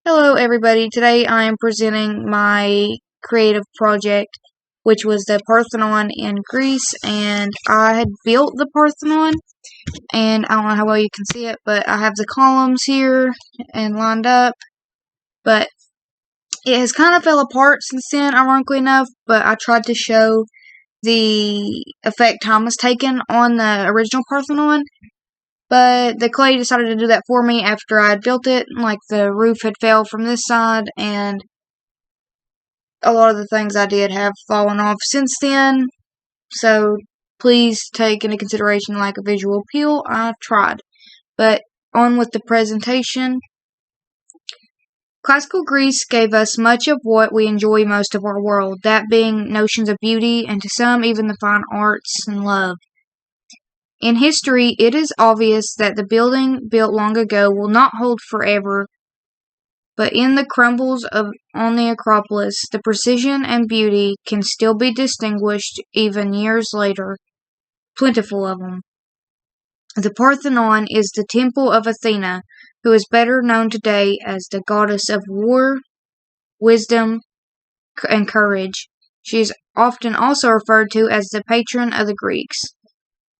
Hello, everybody. Today I am presenting my creative project, which was the Parthenon in Greece. And I had built the Parthenon, and I don't know how well you can see it, but I have the columns here and lined up. But it has kind of fell apart since then, ironically enough. But I tried to show the effect time was taken on the original Parthenon. But the clay decided to do that for me after I had built it. Like the roof had fell from this side, and a lot of the things I did have fallen off since then. So please take into consideration like a visual appeal. I tried. But on with the presentation. Classical Greece gave us much of what we enjoy most of our world, that being notions of beauty and to some even the fine arts and love. In history, it is obvious that the building built long ago will not hold forever, but in the crumbles on the Acropolis, the precision and beauty can still be distinguished even years later, plentiful of them. The Parthenon is the temple of Athena, who is better known today as the goddess of war, wisdom, and courage. She is often also referred to as the patron of the Greeks.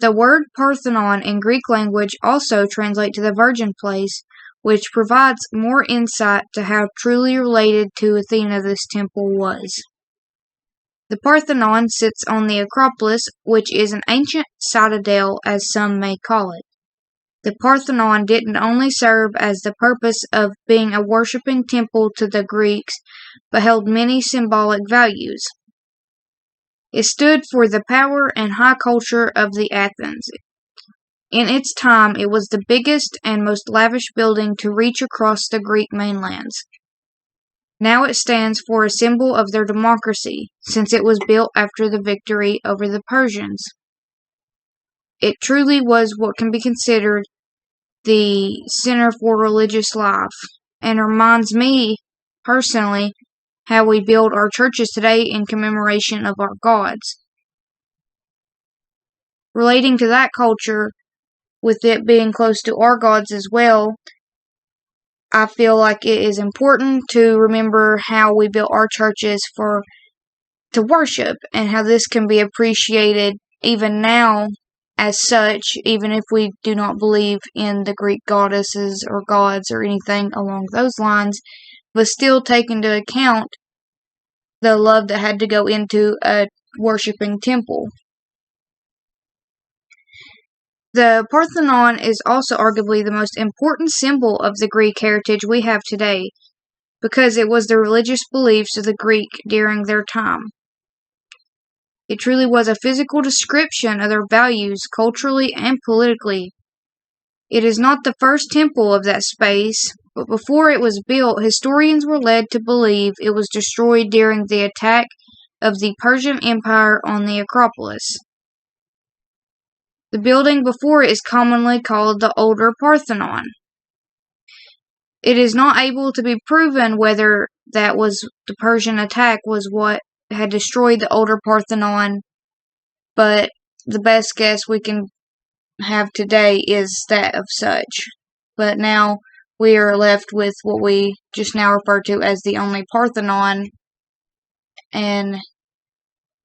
The word Parthenon in Greek language also translates to the Virgin Place, which provides more insight to how truly related to Athena this temple was. The Parthenon sits on the Acropolis, which is an ancient citadel, as some may call it. The Parthenon didn't only serve as the purpose of being a worshipping temple to the Greeks, but held many symbolic values. It stood for the power and high culture of the Athens. In its time, it was the biggest and most lavish building to reach across the Greek mainlands. Now it stands for a symbol of their democracy, since it was built after the victory over the Persians. It truly was what can be considered the center for religious life, and reminds me, personally, how we build our churches today in commemoration of our gods. Relating to that culture, with it being close to our gods as well, I feel like it is important to remember how we built our churches to worship, and how this can be appreciated even now as such, even if we do not believe in the Greek goddesses or gods or anything along those lines, but still take into account the love that had to go into a worshiping temple. The Parthenon is also arguably the most important symbol of the Greek heritage we have today, because it was the religious beliefs of the Greek during their time. It truly was a physical description of their values culturally and politically. It is not the first temple of that space, but before it was built, historians were led to believe it was destroyed during the attack of the Persian Empire on the Acropolis. The building before it is commonly called the Older Parthenon. It is not able to be proven whether that was the Persian attack was what had destroyed the Older Parthenon, but the best guess we can have today is that of such. But now we are left with what we just now refer to as the only Parthenon, and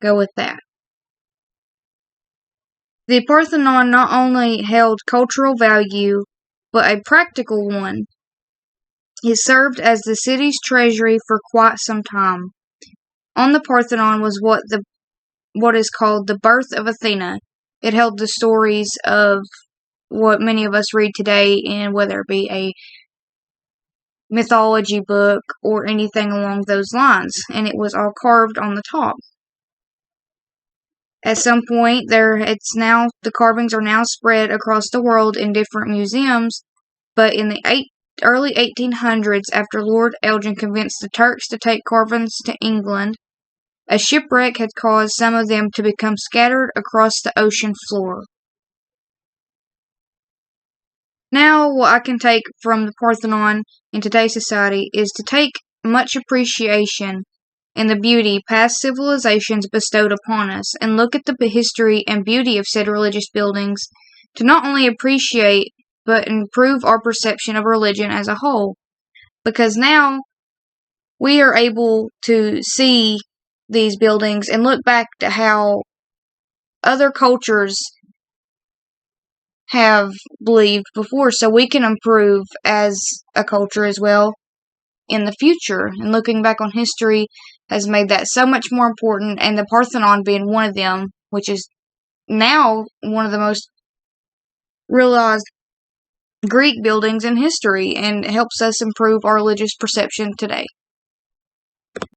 go with that. The Parthenon not only held cultural value, but a practical one. It served as the city's treasury for quite some time. On the Parthenon was what is called the birth of Athena. It held the stories of what many of us read today in whether it be a mythology book or anything along those lines, and it was all carved on the top. At some point, the carvings are now spread across the world in different museums, but in the early 1800s, after Lord Elgin convinced the Turks to take carvings to England, a shipwreck had caused some of them to become scattered across the ocean floor. Now, what I can take from the Parthenon in today's society is to take much appreciation in the beauty past civilizations bestowed upon us, and look at the history and beauty of said religious buildings to not only appreciate, but improve our perception of religion as a whole. because now we are able to see these buildings and look back to how other cultures have believed before, so we can improve as a culture as well in the future. And looking back on history has made that so much more important, and the Parthenon being one of them, which is now one of the most realized Greek buildings in history, and helps us improve our religious perception today.